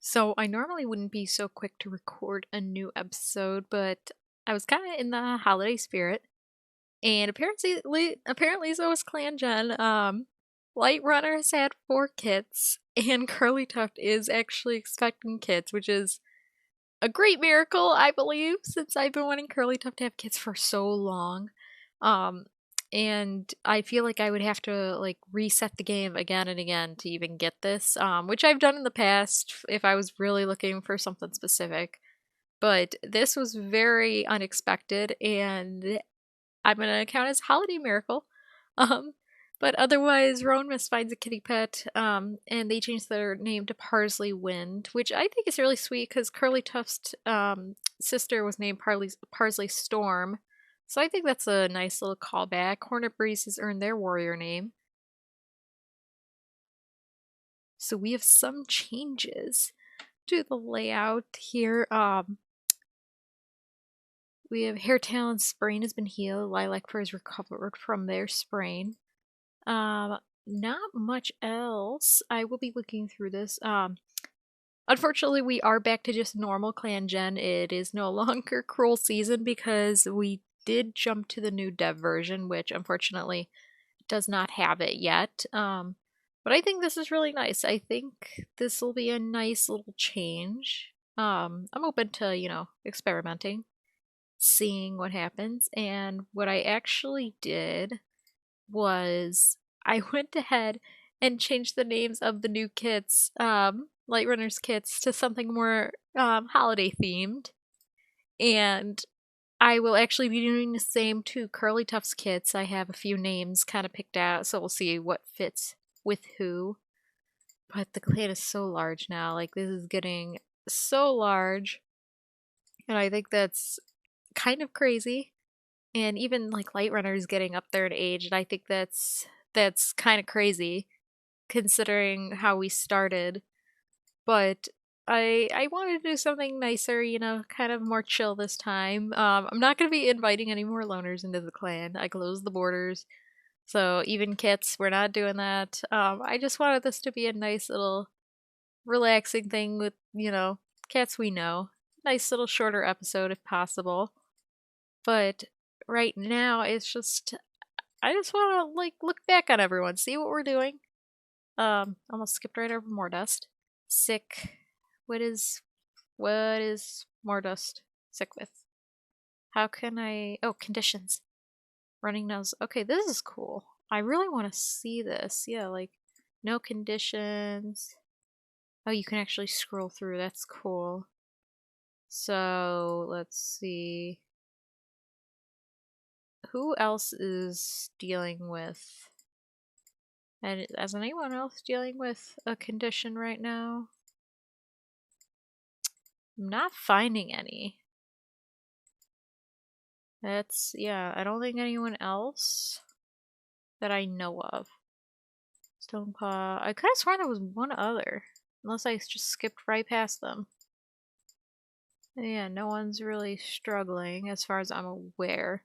So I normally wouldn't be so quick to record a new episode, but I was kind of in the holiday spirit, and apparently so was Clan Jen. Light Runner has had 4 kids, and Curly Tuft is actually expecting kids, which is a great miracle, I believe, since I've been wanting Curly Tuft to have kids for so long. Um, and I feel like I would have to like reset the game again and again to even get this, which I've done in the past if I was really looking for something specific. But this was very unexpected, and I'm gonna count as holiday miracle. Um, but otherwise, Rowan Miss finds a kitty pet, and they changed their name to Parsley Wind, which I think is really sweet because Curly Tuft's sister was named Parsley Storm. So I think that's a nice little callback. Hornet Breeze has earned their warrior name. So we have some changes to the layout here. We have Hair Talon's sprain has been healed. Lilac Fur has recovered from their sprain. Not much else. I will be looking through this. Unfortunately, we are back to just normal Clan Gen. It is no longer Cruel Season because we did jump to the new dev version, which unfortunately does not have it yet. But I think this is really nice. I think this will be a nice little change. I'm open to, experimenting, seeing what happens. And what I actually did was I went ahead and changed the names of the new kits, Light Runners kits, to something more holiday themed. And I will actually be doing the same to Curly Tuft's kits. I have a few names kind of picked out, so we'll see what fits with who. But the clan is so large now. Like, this is getting so large. And I think that's kind of crazy. And even like Light Runner's getting up there in age, and I think that's kind of crazy considering how we started. But I wanted to do something nicer, kind of more chill this time. I'm not gonna be inviting any more loners into the clan. I closed the borders, so even kits, we're not doing that. I just wanted this to be a nice little relaxing thing with cats we know. Nice little shorter episode if possible. But right now, it's just I just want to like look back on everyone, see what we're doing. Almost skipped right over more dust. Sick. What is more dust sick with? How can I? Oh, conditions. Running nose. Okay, this is cool. I really want to see this. Yeah, like no conditions. Oh, you can actually scroll through. That's cool. So let's see. Who else is dealing with? And is anyone else dealing with a condition right now? I'm not finding any. Yeah, I don't think anyone else that I know of. Stonepaw. I could have sworn there was one other. Unless I just skipped right past them. Yeah, no one's really struggling as far as I'm aware.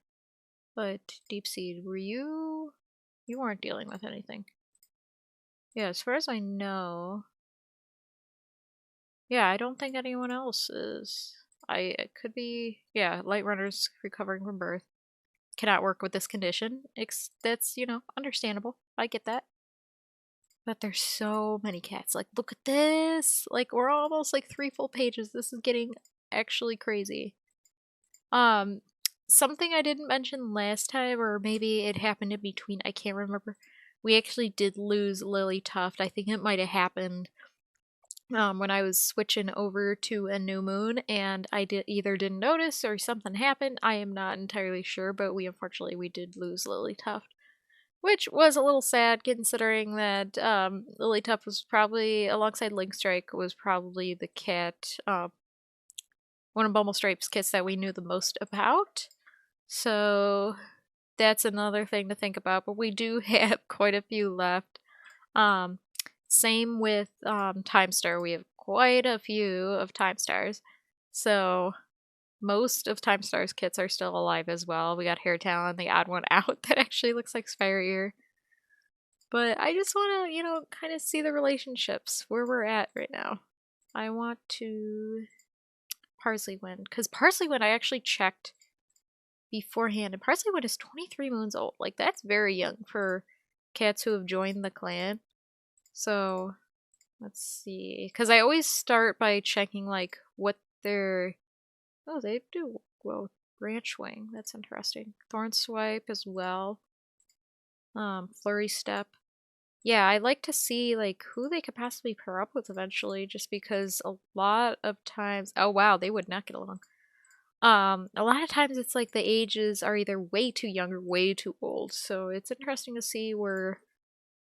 But Deep Seed, were you? You weren't dealing with anything. Yeah, as far as I know. Yeah, I don't think anyone else is. It could be, yeah, Light Runner's recovering from birth. Cannot work with this condition. That's, understandable. I get that. But there's so many cats. Like, look at this. Like, we're almost like 3 full pages. This is getting actually crazy. Um, Something I didn't mention last time, or maybe it happened in between, I can't remember. We actually did lose Lily Tuft. I think it might have happened when I was switching over to a new moon, and I either didn't notice or something happened. I am not entirely sure, but unfortunately we did lose Lily Tuft, which was a little sad considering that Lily Tuft was probably, alongside Link Strike, was probably the cat, one of Bumble Stripe's kits that we knew the most about. So that's another thing to think about, but we do have quite a few left. Um, Same with Time Star. We have quite a few of Time Stars. So most of Time Star's kits are still alive as well. We got Hair Talon, the odd one out that actually looks like Spire Ear. But I just want to, kind of see the relationships where we're at right now. I want to Parsley Wind, because Parsley Wind I actually checked beforehand, and Parsley Wind is 23 moons old. Like, that's very young for cats who have joined the clan. So, let's see. Because I always start by checking, like, what their... Oh, they do well. Branch Wing, that's interesting. Thorn Swipe as well. Flurry Step. Yeah, I like to see, like, who they could possibly pair up with eventually, just because a lot of times... Oh, wow, they would not get along. A lot of times it's like the ages are either way too young or way too old, so it's interesting to see where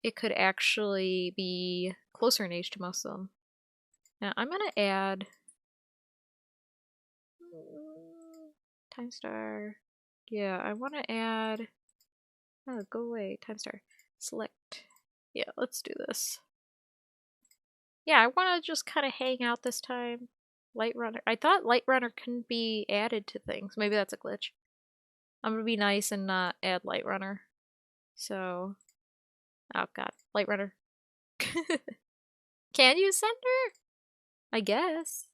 it could actually be closer in age to most of them. Now, I'm gonna add... Time Star. Yeah, I want to add... Oh, go away. Time Star. Select. Yeah, let's do this. Yeah, I want to just kind of hang out this time. Light Runner. I thought Light Runner couldn't be added to things. Maybe that's a glitch. I'm gonna be nice and not add Light Runner. So... Oh god. Light Runner. Can you send her? I guess.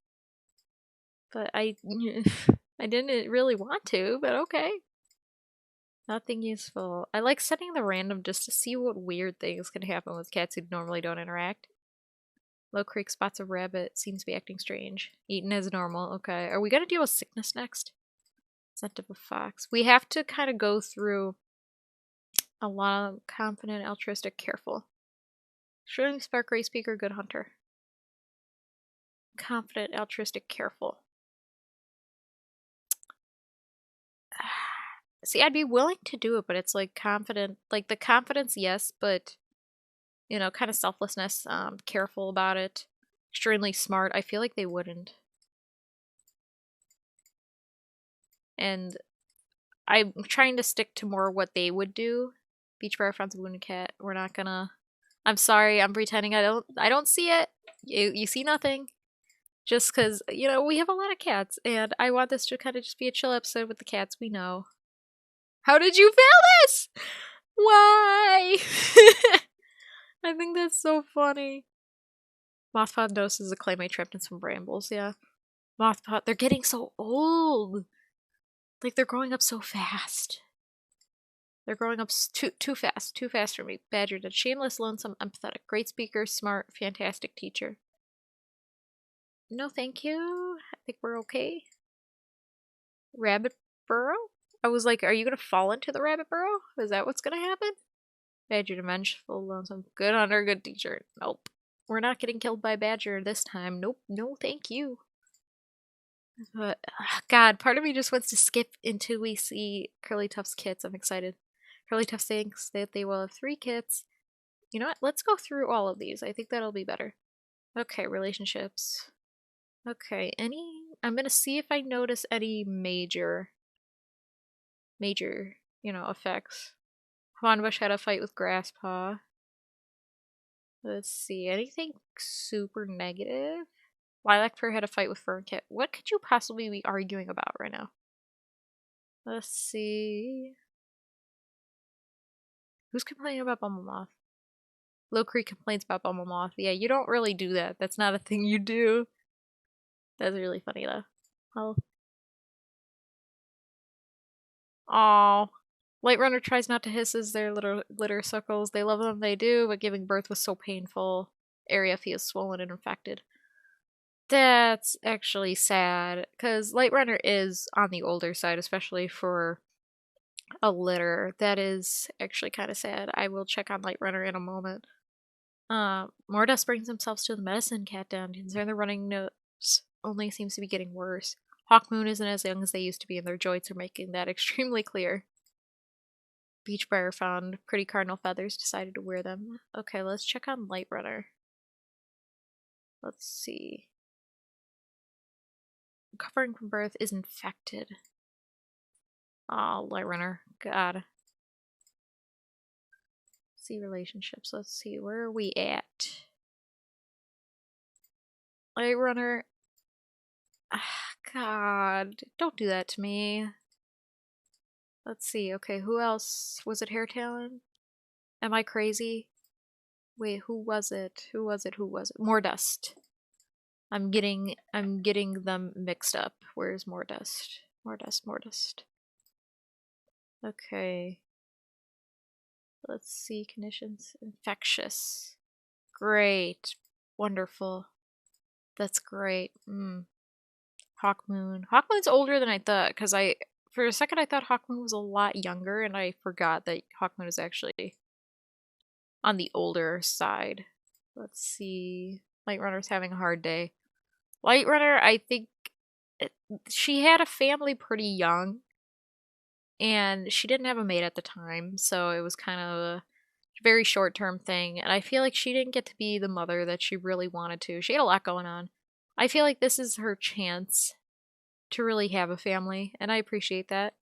But I... I didn't really want to, but okay. Nothing useful. I like setting the random just to see what weird things can happen with cats who normally don't interact. Low Creek spots a rabbit. Seems to be acting strange. Eaten as normal. Okay. Are we gonna deal with sickness next? Scent of a fox. We have to kind of go through a lot of confident, altruistic, careful. Shrilling Spark, Ray Speaker, Good Hunter. Confident, altruistic, careful. See, I'd be willing to do it, but it's like confident. Like the confidence, yes, but you know, kind of selflessness, careful about it. Extremely smart. I feel like they wouldn't. And I'm trying to stick to more what they would do. Beach Bear finds a wounded cat. We're not gonna... I'm sorry, I'm pretending I don't see it. You see nothing. Just because, you know, we have a lot of cats, and I want this to kind of just be a chill episode with the cats we know. How did you fail this? Why? I think that's so funny. Mothpod doses a claymate trapped in some brambles, yeah. Mothpod, they're getting so old. Like, they're growing up so fast. They're growing up too fast for me. Badgered and shameless, lonesome, empathetic. Great speaker, smart, fantastic teacher. No, thank you. I think we're okay. Rabbit burrow? I was like, are you gonna fall into the rabbit burrow? Is that what's gonna happen? Badger, vengeful, lonesome, good hunter, good teacher. Nope. We're not getting killed by Badger this time. Nope. No, thank you. But, God, part of me just wants to skip until we see Curly Tuff's kits. I'm excited. Curly Tuff thinks that they will have 3 kits. You know what? Let's go through all of these. I think that'll be better. Okay, relationships. Okay, I'm gonna see if I notice any major, you know, effects. Bush had a fight with Grasspaw. Let's see, anything super negative? Lilac Fur had a fight with Fernkit. What could you possibly be arguing about right now? Let's see. Who's complaining about Bumblemoth? Low Creek complains about Bumblemoth. Yeah, you don't really do that. That's not a thing you do. That's really funny though. Oh. Aww. Light Runner tries not to hiss as their litter suckles. They love them, they do, but giving birth was so painful. Area feels swollen and infected. That's actually sad, because Light Runner is on the older side, especially for a litter. That is actually kind of sad. I will check on Light Runner in a moment. Mordus brings themselves to the medicine cat dungeons, and their running nose only seems to be getting worse. Hawkmoon isn't as young as they used to be, and their joints are making that extremely clear. Beachbriar found pretty cardinal feathers, decided to wear them. Okay, let's check on Light Runner. Let's see. Covering from birth is infected. Oh, Light Runner. God. Let's see relationships. Let's see. Where are we at? Light Runner. Ah, God. Don't do that to me. Let's see. Okay, who else? Was it Hair Talon? Am I crazy? Wait, who was it? Who was it? More Dust. I'm getting them mixed up. Where's more dust? More dust, more dust. Okay. Let's see conditions. Infectious. Great. Wonderful. That's great. Hawkmoon. Hawkmoon's older than I thought, because for a second I thought Hawkmoon was a lot younger, and I forgot that Hawkmoon is actually on the older side. Let's see. Light Runner's having a hard day. Light Runner, I think she had a family pretty young, and she didn't have a mate at the time, so it was kind of a very short-term thing, and I feel like she didn't get to be the mother that she really wanted to. She had a lot going on. I feel like this is her chance to really have a family, and I appreciate that.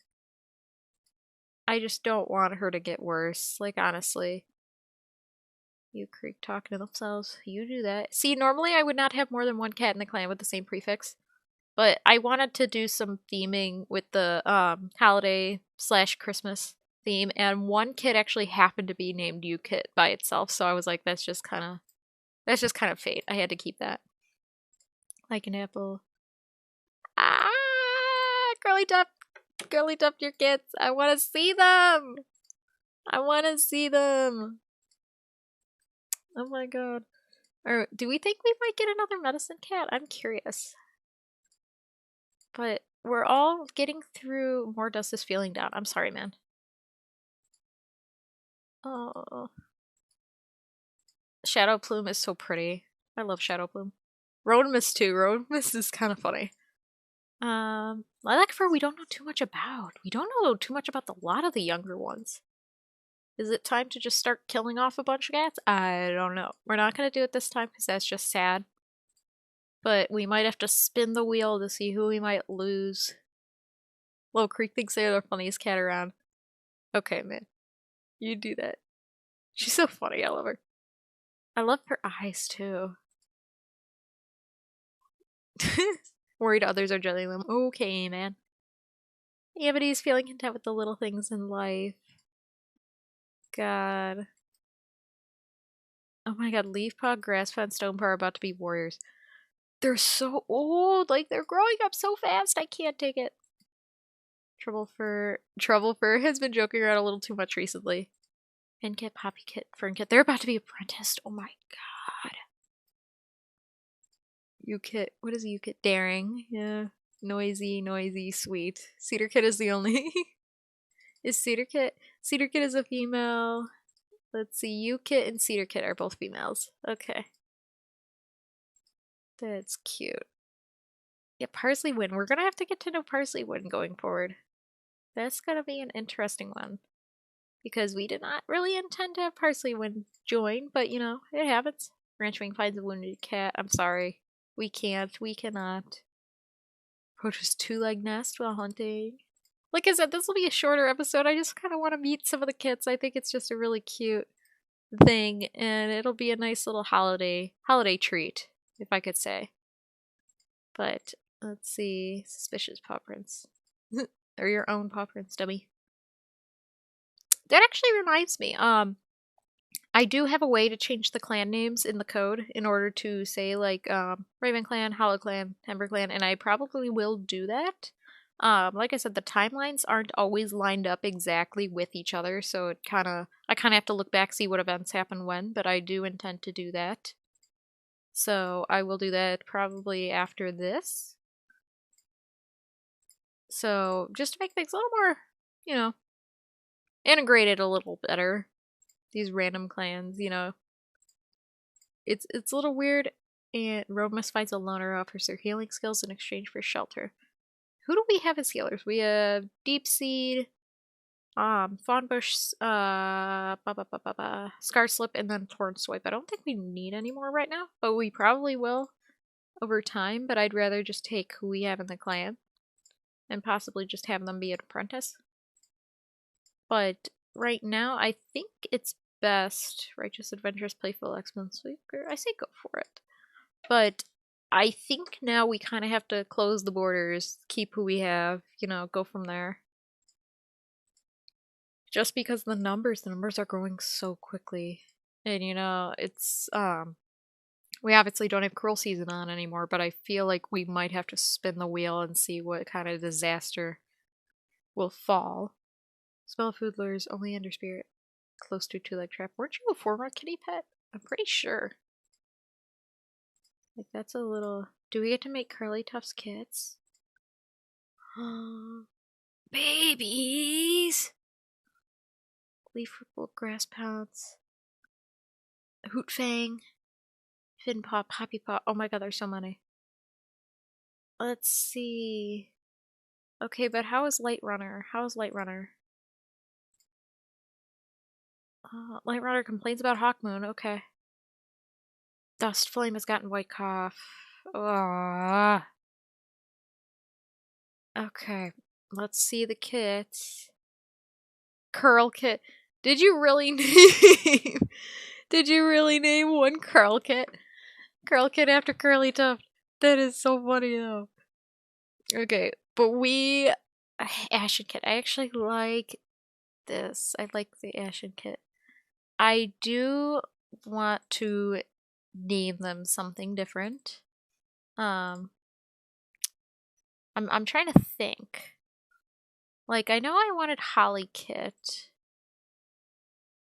I just don't want her to get worse, like, honestly. You Creek talking to themselves. You do that. See, normally I would not have more than one cat in the clan with the same prefix. But I wanted to do some theming with the holiday / Christmas theme, and one kid actually happened to be named UKit by itself, so I was like, that's just kind of fate. I had to keep that. Like an apple. Ah, girly dup your kids. I want to see them. I want to see them. Oh my god. Or do we think we might get another medicine cat? I'm curious. But we're all getting through. More dust is feeling down. I'm sorry, man. Oh. Shadow Plume is so pretty. I love Shadow Plume. Road Mist too. Road Mist is kind of funny. Lilac Fur we don't know too much about. We don't know too much about a lot of the younger ones. Is it time to just start killing off a bunch of cats? I don't know. We're not going to do it this time because that's just sad. But we might have to spin the wheel to see who we might lose. Low Creek thinks they're the funniest cat around. Okay, man. You do that. She's so funny. I love her. I love her eyes, too. Worried others are judging them. Okay, man. Yeah, but he's feeling content with the little things in life. God. Oh my god, Leaf Pod, Grass Pod, Stone Pod are about to be warriors. They're so old! Like, they're growing up so fast, I can't take it. Trouble Fur has been joking around a little too much recently. Pinkit, Poppykit, Fernkit, they're about to be apprenticed. Oh my god. Ukit, what is Ukit? Daring, yeah. Noisy, sweet. Cedar Kit is the only. Is Cedar Kit? Cedar Kit is a female. Let's see, U-Kit and Cedar Kit are both females. Okay. That's cute. Yeah, Parsley Wind. We're gonna have to get to know Parsley Wind going forward. That's gonna be an interesting one. Because we did not really intend to have Parsley Wind join, but you know, it happens. Ranchwing finds a wounded cat. I'm sorry. We can't. We cannot. Approaches two-leg nest while hunting. Like I said, this will be a shorter episode. I just kind of want to meet some of the kits. I think it's just a really cute thing, and it'll be a nice little holiday treat, if I could say. But let's see, suspicious paw prints, or your own paw prints, dummy. That actually reminds me. I do have a way to change the clan names in the code in order to say like RavenClan, HollowClan, TimberClan, and I probably will do that. Like I said, the timelines aren't always lined up exactly with each other, so I kind of have to look back, see what events happen when, but I do intend to do that. So I will do that probably after this. So just to make things a little more, you know, integrated a little better. These random clans, you know. It's a little weird, and Romus finds a loner, offers their healing skills in exchange for shelter. Who do we have as healers? We have Deep Seed, Fawnbush, Scarslip, and then Torn Swipe. I don't think we need any more right now, but we probably will over time, but I'd rather just take who we have in the clan and possibly just have them be an apprentice. But right now, I think it's best. Righteous, adventurous, playful, excellent, sweeper. I say go for it. But I think now we kind of have to close the borders, keep who we have, you know, go from there. Just because the numbers are growing so quickly. And you know, it's We obviously don't have Cruel Season on anymore, but I feel like we might have to spin the wheel and see what kind of disaster will fall. Smell of food lures only under spirit. Close to two-leg trap. Weren't you a former kitty pet? I'm pretty sure. Like, that's a little... Do we get to make Curly Tuff's kits? Babies! Leaf ripple, grass pounce. Hoot Fang. Fin Paw, Poppy Paw. Oh my god, there's so many. Let's see. Okay, but how is Light Runner? How is Light Runner? Light Runner complains about Hawkmoon. Okay. Dust Flame has gotten White Cough. Okay. Let's see the kits. Curl Kit. Did you really name... Did you really name one Curl Kit? Curl Kit after Curly Tuft. That is so funny though. Okay, but we... Ashen Kit. I actually like this. I like the Ashen Kit. I do want to name them something different. I'm trying to think. Like, I know I wanted Holly Kit.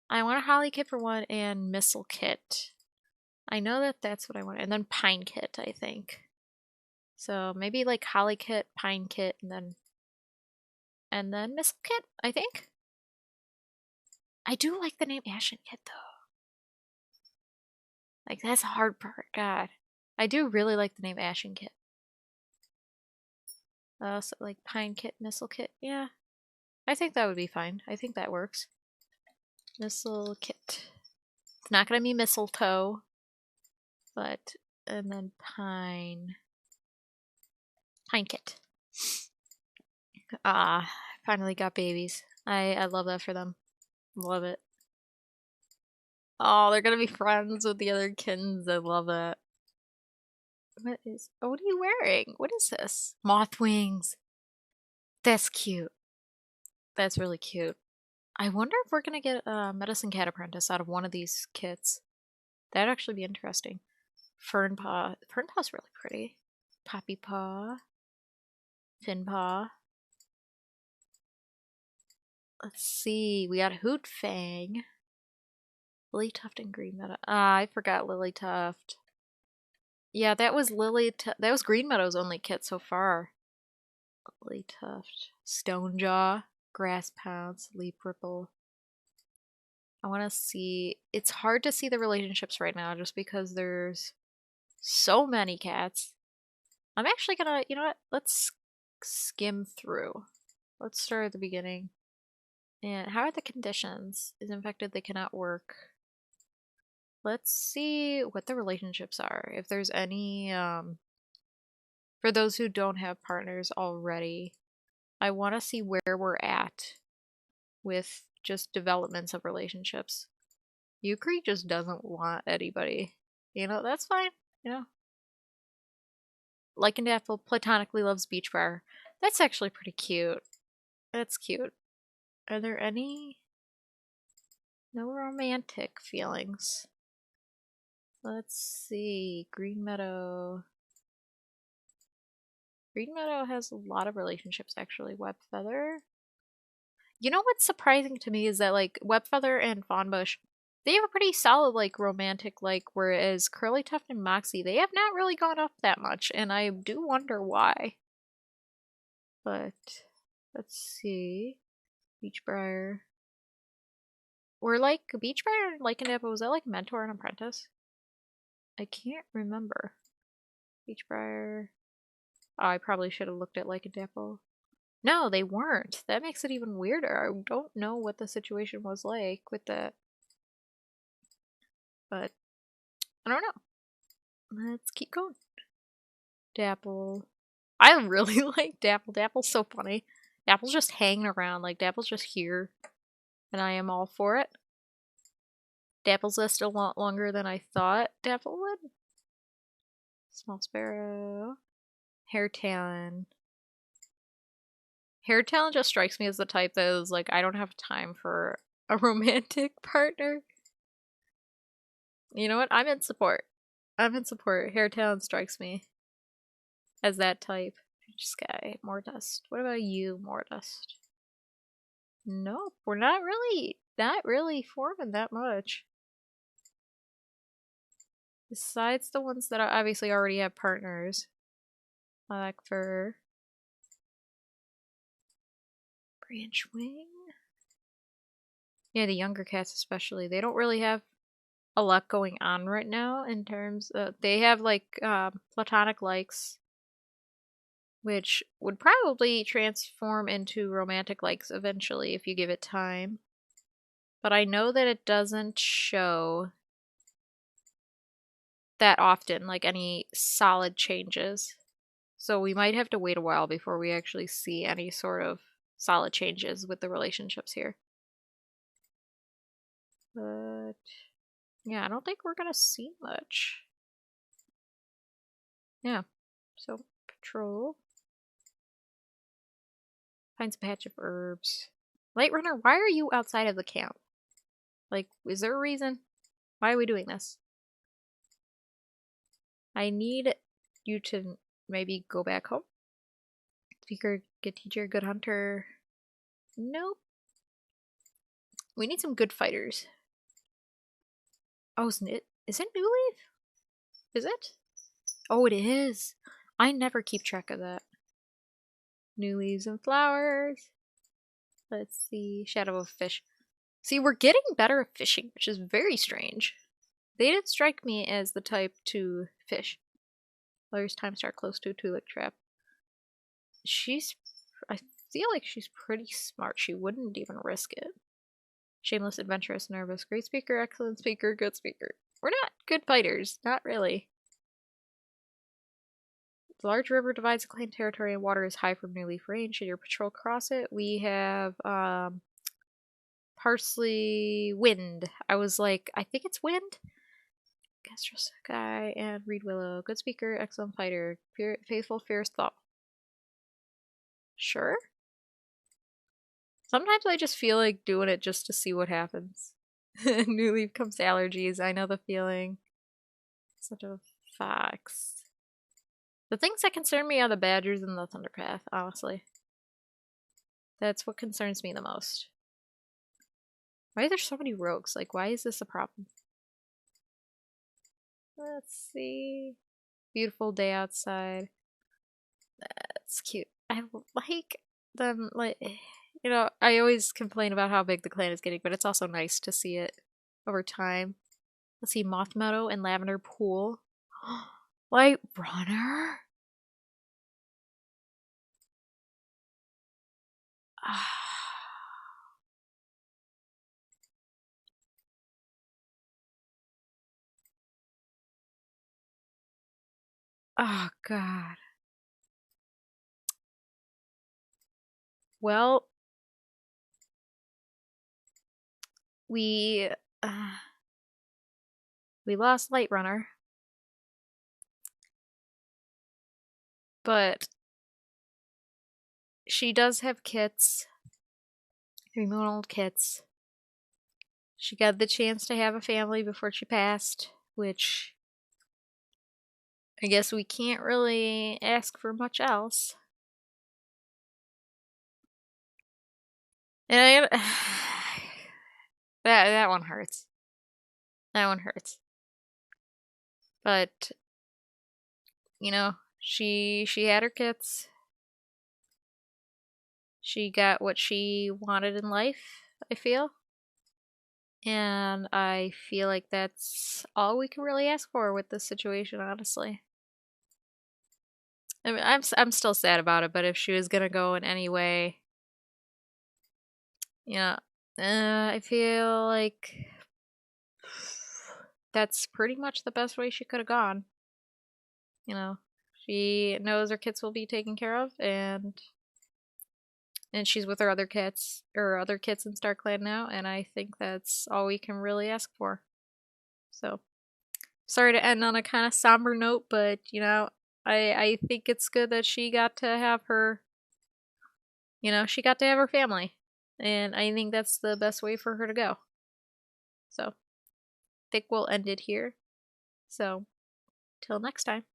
I want a Holly Kit for one and Missile Kit. I know that that's what I want. And then Pine Kit, I think. So maybe like Holly Kit, Pine Kit, and then Missile Kit, I think. I do like the name Ashen Kit though. Like, that's the hard part. God. I do really like the name Ashen Kit. So like Pine Kit, Missile Kit. Yeah. I think that would be fine. I think that works. Missile Kit. It's not gonna be Mistletoe. But, and then Pine Kit. Finally got babies. I love that for them. Love it. Oh, they're gonna be friends with the other kittens. I love it. What are you wearing? What is this? Moth wings. That's cute. That's really cute. I wonder if we're gonna get a Medicine Cat Apprentice out of one of these kits. That'd actually be interesting. Fern Paw. Fern Paw's really pretty. Poppy Paw. Fin Paw. Let's see. We got Hoot Fang. Lily Tuft and Green Meadow. I forgot Lily Tuft. Yeah, that was that was Green Meadow's only kit so far. Lily Tuft. Stonejaw. Grass Pounce. Leaf Ripple. I want to see... It's hard to see the relationships right now just because there's so many cats. I'm actually gonna... You know what? Let's skim through. Let's start at the beginning. And how are the conditions? Is infected, they cannot work. Let's see what the relationships are. If there's any, for those who don't have partners already, I want to see where we're at with just developments of relationships. Eucrate just doesn't want anybody. You know, that's fine. You know. Lycan Apple platonically loves Beachbriar. That's actually pretty cute. That's cute. Are there any... No romantic feelings. Let's see. Green Meadow. Green Meadow has a lot of relationships, actually. Webfeather. You know what's surprising to me is that, like, Webfeather and Fawnbush, they have a pretty solid, like, romantic, like, whereas Curly Tuft and Moxie, they have not really gone up that much, and I do wonder why. But, let's see. Beachbriar. Were, like, Beachbriar and Lycan Apple, was that, like, Mentor and Apprentice? I can't remember. Beachbriar. Oh, I probably should have looked at Lycan Apple. No, they weren't. That makes it even weirder. I don't know what the situation was like with that. But, I don't know. Let's keep going. Dapple. I really like Dapple. Dapple's so funny. Dapple's just hanging around. Like, Dapple's just here. And I am all for it. Dapple's lasted a lot longer than I thought Dapple would. Small Sparrow. Hair Talon. Hair Talon just strikes me as the type that is like, I don't have time for a romantic partner. You know what? I'm in support. I'm in support. Hair talent strikes me as that type. Sky, more dust. What about you, more dust? Nope, we're not really forming that much. Besides the ones that obviously already have partners. Black fur. Branch wing. Yeah, the younger cats especially. They don't really have a lot going on right now in terms of, they have like platonic likes, which would probably transform into romantic likes eventually if you give it time. But I know that it doesn't show that often, like any solid changes. So we might have to wait a while before we actually see any sort of solid changes with the relationships here. But yeah, I don't think we're gonna see much. Yeah, so patrol. Finds a patch of herbs. Light Runner, why are you outside of the camp? Like, is there a reason? Why are we doing this? I need you to maybe go back home. Speaker, good teacher, good hunter. Nope. We need some good fighters. Oh, isn't it? Is it Newleaf? Is it? Oh, it is. I never keep track of that. New leaves and flowers. Let's see. Shadow of fish. See, we're getting better at fishing, which is very strange. They didn't strike me as the type to fish. Lawyer's time start close to a two-lick trap. I feel like she's pretty smart. She wouldn't even risk it. Shameless, adventurous, nervous. Great speaker, excellent speaker, good speaker. We're not good fighters. Not really. The large river divides the clan territory and water is high from Newleaf range. Should your patrol cross it? We have parsley wind. I was like, I think it's wind. Gastro Sky and Reed Willow. Good speaker, excellent fighter. Faithful, fierce thought. Sure. Sometimes I just feel like doing it just to see what happens. Newleaf comes allergies. I know the feeling. Such a fox. The things that concern me are the badgers and the thunderpath, honestly. That's what concerns me the most. Why are there so many rogues? Like, why is this a problem? Let's see. Beautiful day outside. That's cute. I like them, like, you know, I always complain about how big the clan is getting, but it's also nice to see it over time. Let's see, Moth Meadow and Lavender Pool. Light Runner? Oh, God. Well, we lost Light Runner, but she does have kits, 3-month-old kits. She got the chance to have a family before she passed, which I guess we can't really ask for much else. And that one hurts. That one hurts. But you know, she had her kits. She got what she wanted in life, I feel. And I feel like that's all we can really ask for with this situation, honestly. I mean, I'm still sad about it, but if she was gonna go in any way, yeah, I feel like that's pretty much the best way she could have gone. You know, she knows her kids will be taken care of, and she's with her other kids or other kids in StarClan now, and I think that's all we can really ask for. So, sorry to end on a kind of somber note, but you know, I think it's good that she got to have her, you know, she got to have her family, and I think that's the best way for her to go. So, I think we'll end it here. So, Till next time.